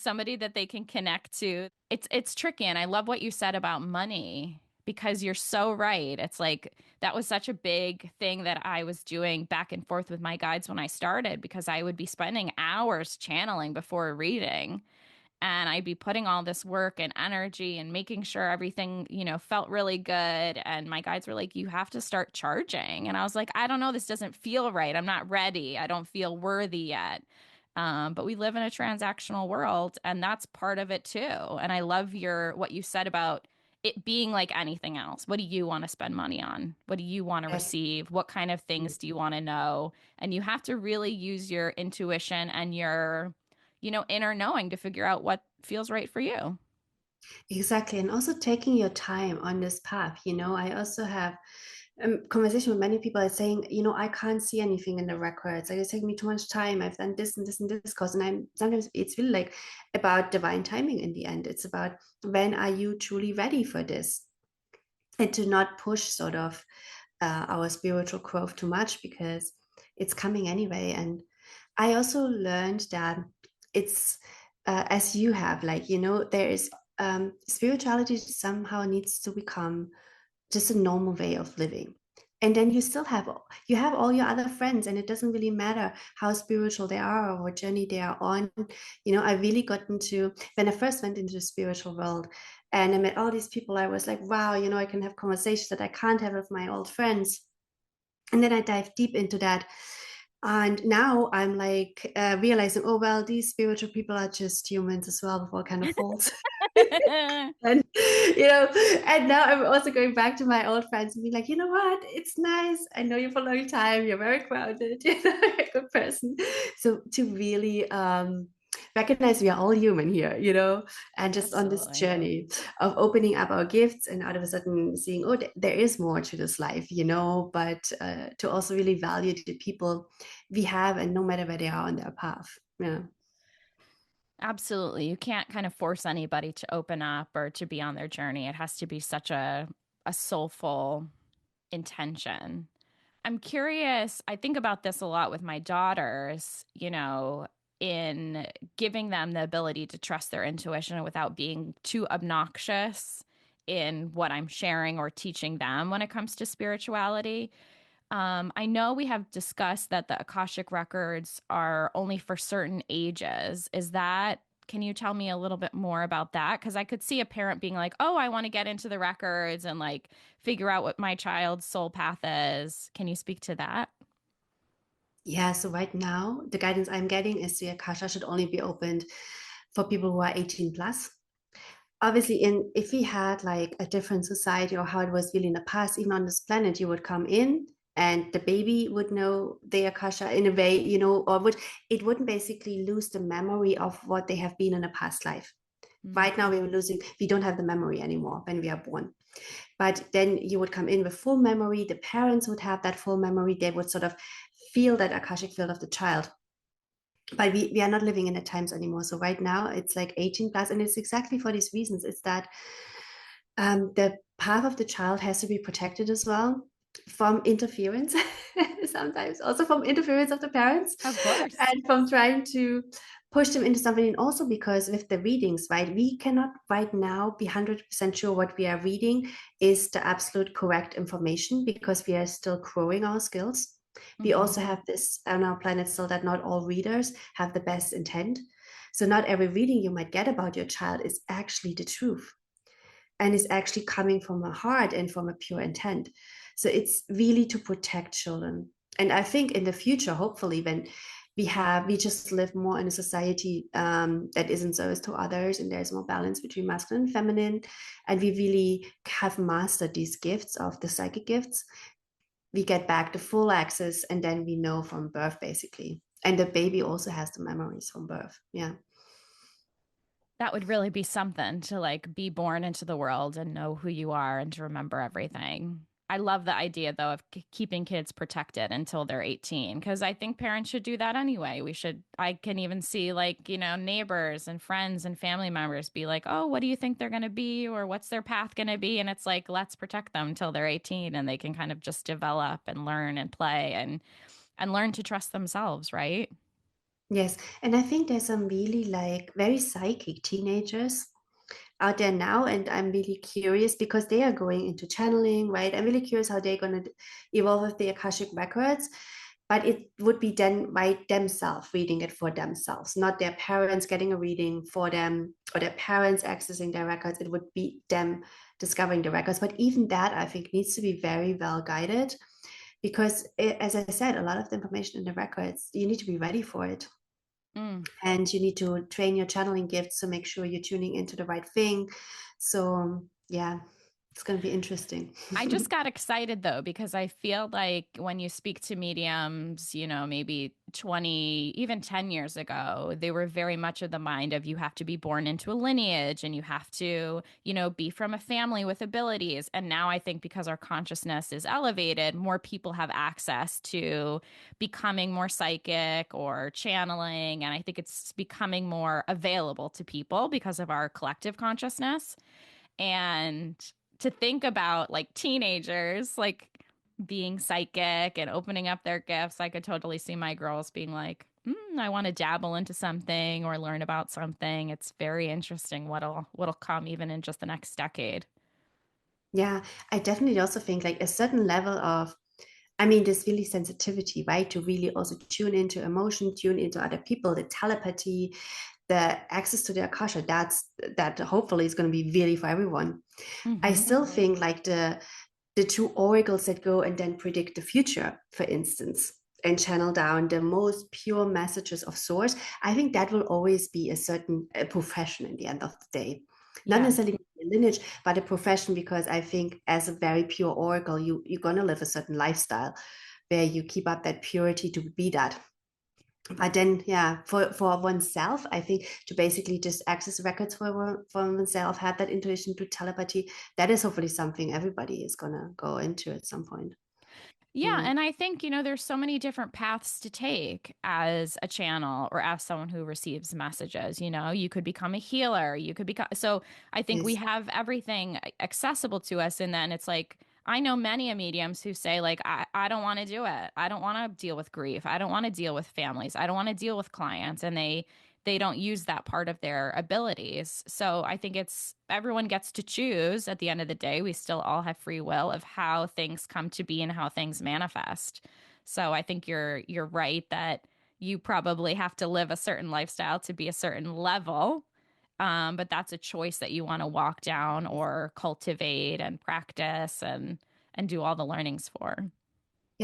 somebody that they can connect to. It's tricky, and I love what you said about money because you're so right. It's like that was such a big thing that I was doing back and forth with my guides when I started because I would be spending hours channeling before a reading, and I'd be putting all this work and energy and making sure everything, felt really good. And my guides were like, you have to start charging. And I was like, I don't know, this doesn't feel right. I'm not ready. I don't feel worthy yet. But we live in a transactional world, and that's part of it too. And I love what you said about it being like anything else. What do you want to spend money on? What do you want to Yes. receive? What kind of things do you want to know? And you have to really use your intuition and your inner knowing to figure out what feels right for you. Exactly. And also taking your time on this path. I also have conversation with many people are saying, I can't see anything in the records. Like, it's taking me too much time. I've done this and this and this course. And sometimes it's really like about divine timing in the end. It's about when are you truly ready for this? And to not push sort of our spiritual growth too much because it's coming anyway. And I also learned that it's as you have, like, there is spirituality somehow needs to become just a normal way of living. And then you have all your other friends, and it doesn't really matter how spiritual they are or what journey they are on. I really got into, when I first went into the spiritual world and I met all these people, I was like, wow, I can have conversations that I can't have with my old friends. And then I dive deep into that. And now I'm like realizing, oh, well, these spiritual people are just humans as well with all kind of faults. And and now I'm also going back to my old friends and be like, you know what, it's nice, I know you for a long time, you're very grounded, you're a good person. So to really recognize we are all human here, and just on this Absolutely. journey of opening up our gifts and out of a sudden seeing, oh, there is more to this life, but to also really value the people we have, and no matter where they are on their path. Yeah. Absolutely. You can't kind of force anybody to open up or to be on their journey. It has to be such a soulful intention. I'm curious, I think about this a lot with my daughters, in giving them the ability to trust their intuition without being too obnoxious in what I'm sharing or teaching them when it comes to spirituality. I know we have discussed that the Akashic records are only for certain ages. Can you tell me a little bit more about that? Because I could see a parent being like, oh, I want to get into the records and like figure out what my child's soul path is. Can you speak to that? Yeah, so right now, the guidance I'm getting is the Akasha should only be opened for people who are 18 plus. Obviously, in if we had like a different society or how it was really in the past, even on this planet, you would come in and the baby would know the Akasha in a way, or would it wouldn't basically lose the memory of what they have been in a past life. Mm. Right now, we don't have the memory anymore when we are born. But then you would come in with full memory. The parents would have that full memory. They would sort of feel that Akashic field of the child. But we are not living in the times anymore. So right now it's like 18 plus, and it's exactly for these reasons. It's that the path of the child has to be protected as well from interference, sometimes also from interference of the parents, Of course. and from trying to push them into something. And also because with the readings, right, we cannot right now be 100% sure what we are reading is the absolute correct information because we are still growing our skills. We Hmm. also have this on our planet still that not all readers have the best intent. So not every reading you might get about your child is actually the truth and is actually coming from a heart and from a pure intent. So it's really to protect children. And I think in the future, hopefully, when we just live more in a society that is in service to others, and there's more balance between masculine and feminine, and we really have mastered these gifts of the psychic gifts, we get back the full access, and then we know from birth basically. And the baby also has the memories from birth. Yeah. That would really be something to like be born into the world and know who you are and to remember everything. I love the idea though of keeping kids protected until they're 18 because I think parents should do that anyway. I can even see like, neighbors and friends and family members be like, "Oh, what do you think they're going to be or what's their path going to be?" And it's like, let's protect them until they're 18 and they can kind of just develop and learn and play and learn to trust themselves, right? Yes. And I think there's some really like very psychic teenagers out there now, and I'm really curious because they are going into channeling, right? I'm really curious how they're going to evolve with the Akashic records, but it would be then by themselves reading it for themselves, not their parents getting a reading for them or their parents accessing their records. It would be them discovering the records, but even that I think needs to be very well guided because as I said, a lot of the information in the records, you need to be ready for it, Mm. and you need to train your channeling gifts to make sure you're tuning into the right thing. So yeah, it's going to be interesting. I just got excited though, because I feel like when you speak to mediums, maybe 20, even 10 years ago, they were very much of the mind of you have to be born into a lineage and you have to, be from a family with abilities. And now I think because our consciousness is elevated, more people have access to becoming more psychic or channeling. And I think it's becoming more available to people because of our collective consciousness. And to think about like teenagers, like being psychic and opening up their gifts, I could totally see my girls being like, I want to dabble into something or learn about something. It's very interesting what'll come even in just the next decade. Yeah, I definitely also think like a certain level of, I mean, this really sensitivity, right? To really also tune into emotion, tune into other people, the telepathy, the access to the Akasha, that hopefully is going to be really for everyone. I Hmm. still think like the two oracles that go and then predict the future, for instance, and channel down the most pure messages of source, I think that will always be a certain profession in the end of the day. Not Yes. necessarily a lineage, but a profession, because I think as a very pure oracle, you're going to live a certain lifestyle where you keep up that purity to be that. But then, yeah, for oneself, I think to basically just access records for oneself, have that intuition to telepathy, that is hopefully something everybody is gonna go into at some point. Yeah, Mm. and I think, there's so many different paths to take as a channel or as someone who receives messages. You could become a healer, you could become, so I think we Yes. have everything accessible to us. And then it's like, I know many a mediums who say, like, I don't want to do it. I don't want to deal with grief. I don't want to deal with families. I don't want to deal with clients. And they don't use that part of their abilities. So I think it's everyone gets to choose at the end of the day. We still all have free will of how things come to be and how things manifest. So I think you're right that you probably have to live a certain lifestyle to be a certain level. But that's a choice that you want to walk down or cultivate and practice and do all the learnings for.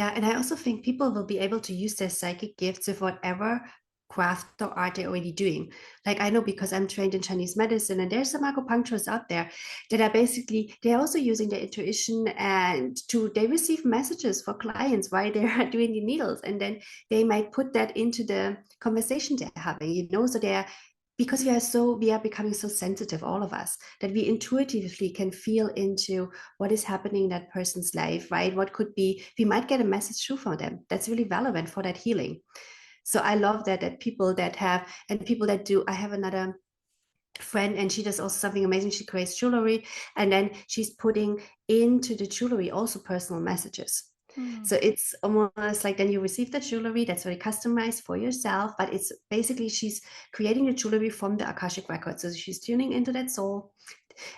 Yeah, and I also think people will be able to use their psychic gifts with whatever craft or art they're already doing. Like I know because I'm trained in Chinese medicine, and there's some acupuncturists out there that are basically they're also using their intuition and to they receive messages for clients while they are doing the needles, and then they might put that into the conversation they're having. So they're because we are becoming so sensitive, all of us, that we intuitively can feel into what is happening in that person's life, right? What could be, we might get a message through from them that's really relevant for that healing. So I love that people that have, and people that do, I have another friend and she does also something amazing. She creates jewelry and then she's putting into the jewelry also personal messages. Mm. So it's almost like then you receive the jewelry that's very customized for yourself, but it's basically she's creating the jewelry from the Akashic Records. So she's tuning into that soul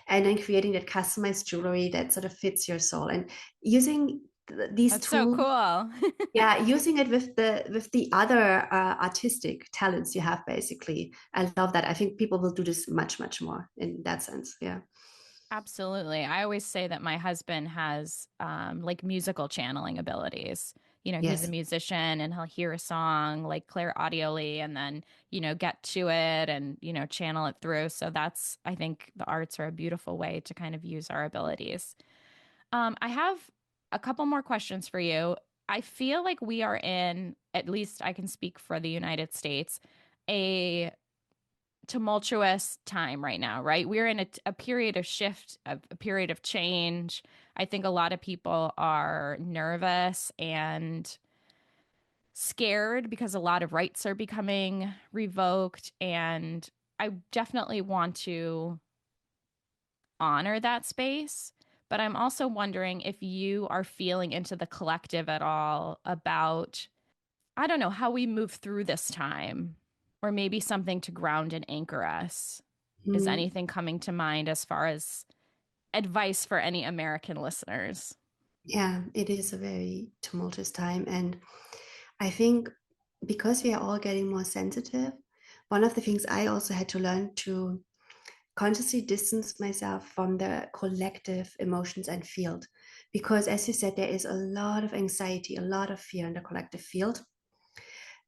and then creating that customized jewelry that sort of fits your soul and using these That's so tools. cool. Yeah, using it with the other artistic talents you have, basically. I love that. I think people will do this much, much more in that sense. Yeah. Absolutely. I always say that my husband has like musical channeling abilities. He's a Yes. musician and he'll hear a song like clair audially and then, get to it and, channel it through. So I think the arts are a beautiful way to kind of use our abilities. I have a couple more questions for you. I feel like we are in, at least I can speak for the United States, a tumultuous time right now, right? We're in a period of shift, a period of change. I think a lot of people are nervous and scared because a lot of rights are becoming revoked. And I definitely want to honor that space. But I'm also wondering if you are feeling into the collective at all about, I don't know, how we move through this time, or maybe something to ground and anchor us. Is Mm, anything coming to mind as far as advice for any American listeners? yeah, it is a very tumultuous time. And I think because we are all getting more sensitive, one of the things I also had to learn to consciously distance myself from the collective emotions and field. Because as you said, there is a lot of anxiety, a lot of fear in the collective field.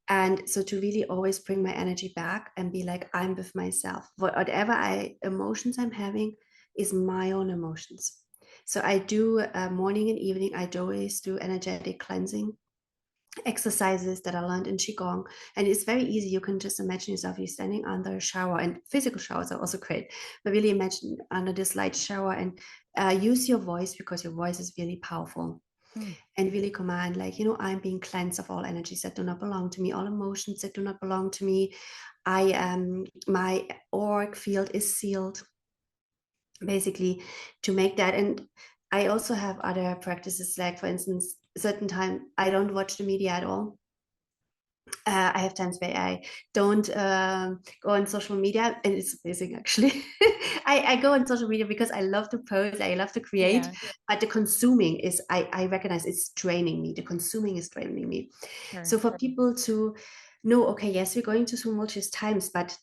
And so to really always bring my energy back and be like, I'm with myself. Whatever emotions I'm having is my own emotions. So I do morning and evening, I always do energetic cleansing exercises that I learned in Qigong. And it's very easy. You can just imagine yourself, you're standing under a shower, and physical showers are also great. But really imagine under this light shower and use your voice because your voice is really powerful Mm. and really command, like, I'm being cleansed of all energies that do not belong to me, all emotions that do not belong to me. I am, my auric field is sealed, basically, to make that. And I also have other practices, like, for instance, certain time I don't watch the media at all. I have times where I don't go on social media, and it's amazing actually. I go on social media because I love to post, I love to create, Yeah, but the consuming is, I recognize it's draining me. The consuming is draining me. sure. So for people to know, okay, yes, we're going to tumultuous times, but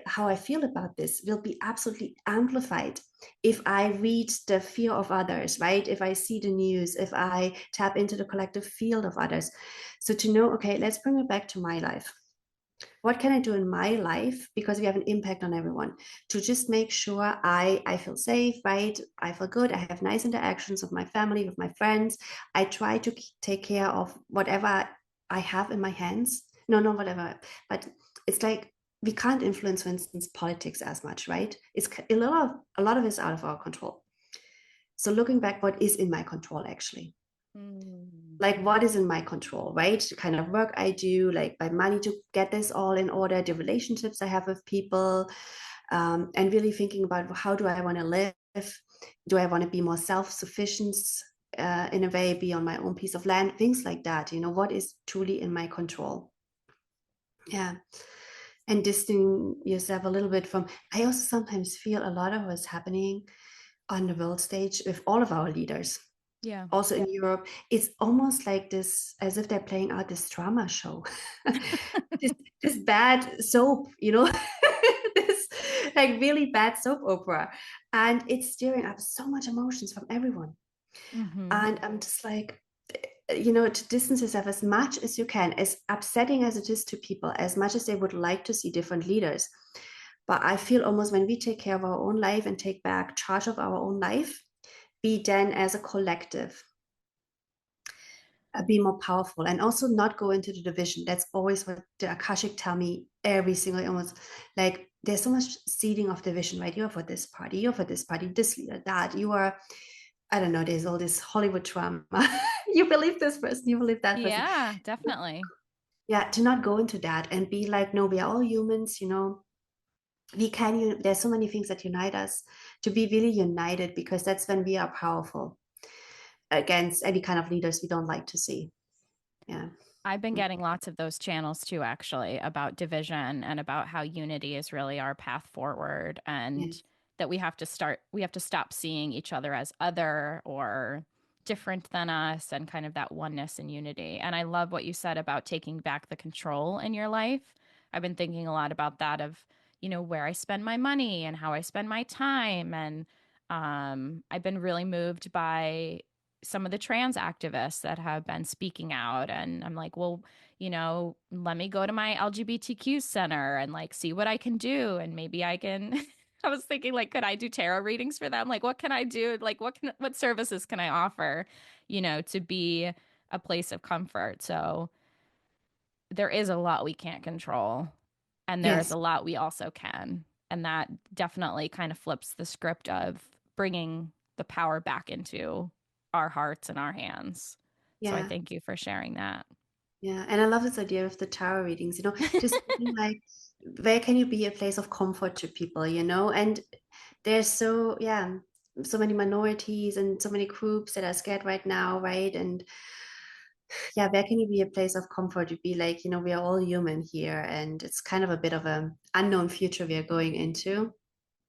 how I feel about this will be absolutely amplified if I read the fear of others, right? If I see the news, if I tap into the collective field of others. So to know, okay, let's bring it back to my life. What can I do in my life? Because we have an impact on everyone, to just make sure I feel safe, right? I feel good. I have nice interactions with my family, with my friends. I try to take care of whatever I have in my hands. No, not whatever, but it's like we can't influence, for instance, politics as much, right? It's a lot of it's out of our control. So looking back, what is in my control actually? Mm. Like what is in my control, right? The kind of work I do, like my money to get this all in order, the relationships I have with people, and really thinking about how do I want to live? Do I want to be more self-sufficient in a way, be on my own piece of land? Things like that. What is truly in my control? Yeah. And distancing yourself a little bit from, I also sometimes feel a lot of what's happening on the world stage with all of our leaders Yeah. also in Europe, it's almost like this, as if they're playing out this drama show, this, this bad soap, this like really bad soap opera. And it's stirring up so much emotions from everyone. Hmm. And I'm just like, to distance yourself as much as you can, as upsetting as it is to people, as much as they would like to see different leaders. But I feel almost when we take care of our own life and take back charge of our own life, be then as a collective, be more powerful and also not go into the division. That's always what the Akashic tell me every single, almost like there's so much seeding of division, right? You're for this party, you're for this party, this leader, that. You are, I don't know, there's all this Hollywood drama. You believe this person, you believe that person. Yeah, definitely. Yeah, to not go into that and be like, no, we are all humans, we can, there's so many things that unite us, to be really united, because that's when we are powerful against any kind of leaders we don't like to see. Yeah. I've been getting lots of those channels too, actually, about division and about how unity is really our path forward, and Yes. that we have to stop seeing each other as other or different than us, and kind of that oneness and unity. And I love what you said about taking back the control in your life. I've been thinking a lot about that, of, where I spend my money and how I spend my time. And I've been really moved by some of the trans activists that have been speaking out. And I'm like, well, let me go to my LGBTQ center and like see what I can do. And maybe I can. I was thinking, like, could I do tarot readings for them? Like, what can I do? Like, what services can I offer, to be a place of comfort? So there is a lot we can't control, and there is Yes. a lot we also can. And that definitely kind of flips the script of bringing the power back into our hearts and our hands. So I Yeah. thank you for sharing that. Yeah. And I love this idea of the tarot readings, just thinking like, where can you be a place of comfort to people, And there's yeah, so many minorities and so many groups that are scared right now, right? And yeah, where can you be a place of comfort? You'd be like, we are all human here, and it's kind of a bit of an unknown future we are going into.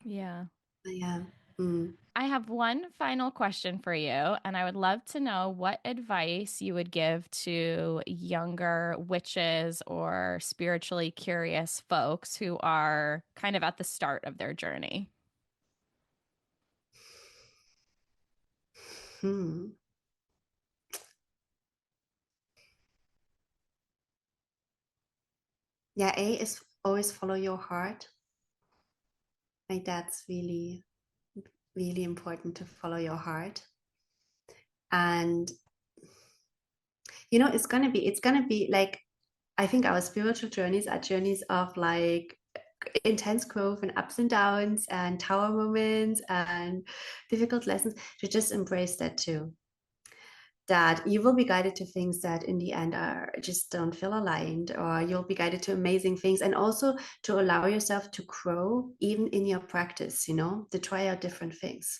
Yeah. Yeah. Mm. I have one final question for you, and I would love to know what advice you would give to younger witches or spiritually curious folks who are kind of at the start of their journey. Hmm. Yeah, A is always follow your heart. Like that's really, really important, to follow your heart. And it's gonna be like, I think our spiritual journeys are journeys of like intense growth and ups and downs and tower moments and difficult lessons, to just embrace that too. That you will be guided to things that in the end are just don't feel aligned, or you'll be guided to amazing things, and also to allow yourself to grow even in your practice, to try out different things,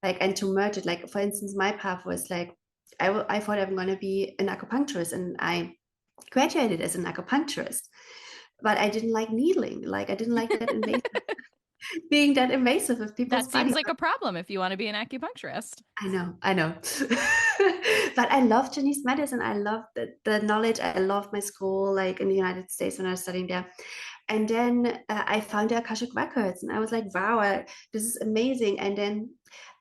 like, and to merge it. Like, for instance, my path was like, I thought I'm going to be an acupuncturist, and I graduated as an acupuncturist, but I didn't like needling. Like, I didn't like that invasive, being that invasive with people's That seems body. like a problem if you want to be an acupuncturist. I know. But I love Chinese medicine. I love the knowledge. I love my school, like in the United States when I was studying there. And then I found the Akashic Records, and I was like, wow, this is amazing. And then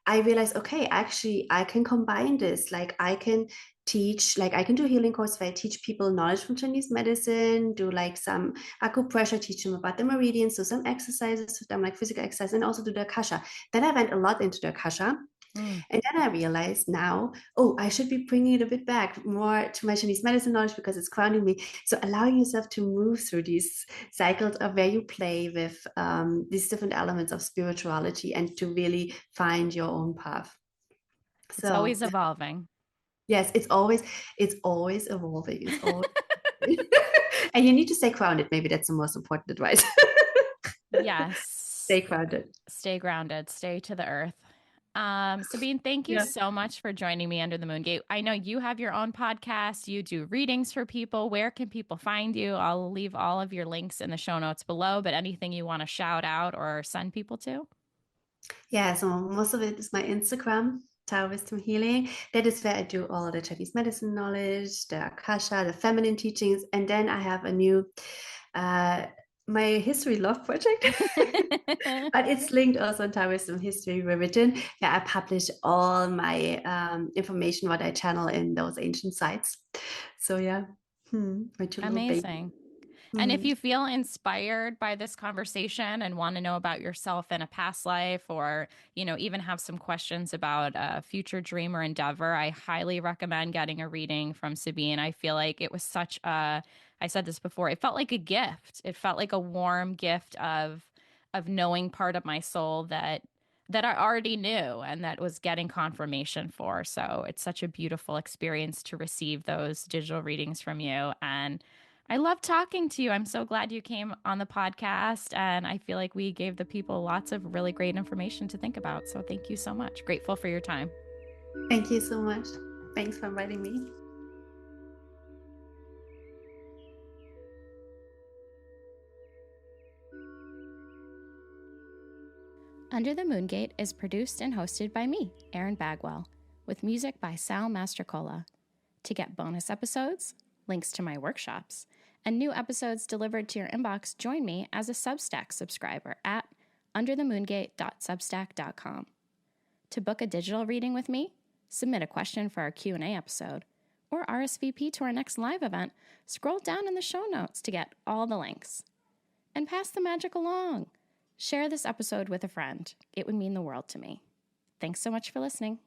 I realized, okay, actually, I can combine this. Like, I can teach, like, I can do healing course where I teach people knowledge from Chinese medicine, do like some acupressure, teach them about the meridians, do some exercises with them, like physical exercise, and also do the Akasha. Then I went a lot into the Akasha. Mm. And then I realized now, oh, I should be bringing it a bit back more to my Chinese medicine knowledge, because it's grounding me. So allowing yourself to move through these cycles of where you play with these different elements of spirituality, and to really find your own path. It's So always evolving. yes, it's always evolving. It's always and you need to stay grounded. Maybe that's the most important advice. Yes. Stay grounded. Stay grounded, stay to the earth. Sabine, thank you Yeah. so much for joining me under the moon gate. I know you have your own podcast. You do readings for people. Where can people find you? I'll leave all of your links in the show notes below, but anything you want to shout out or send people to? Yeah, so most of it is my Instagram, Tao Wisdom Healing. That is where I do all the Chinese medicine knowledge, the Akasha, the feminine teachings. And then I have a new uh, my history love project, but it's linked also in Taoism history religion. Yeah, I publish all my information what I channel in those ancient sites. So yeah, my two little babies. Amazing. And if Hmm. you feel inspired by this conversation and want to know about yourself in a past life or, even have some questions about a future dream or endeavor, I highly recommend getting a reading from Sabine. I feel like it was I said this before, it felt like a gift. It felt like a warm gift of knowing part of my soul that I already knew and that was getting confirmation for. So it's such a beautiful experience to receive those digital readings from you. And I love talking to you. I'm so glad you came on the podcast. And I feel like we gave the people lots of really great information to think about. So thank you so much. Grateful for your time. Thank you so much. Thanks for inviting me. Under the Moongate is produced and hosted by me, Erin Bagwell, with music by Sal Mastercola. To get bonus episodes, links to my workshops, and new episodes delivered to your inbox, join me as a Substack subscriber at underthemoongate.substack.com. To book a digital reading with me, submit a question for our Q&A episode, or RSVP to our next live event, scroll down in the show notes to get all the links. And pass the magic along. Share this episode with a friend. It would mean the world to me. Thanks so much for listening.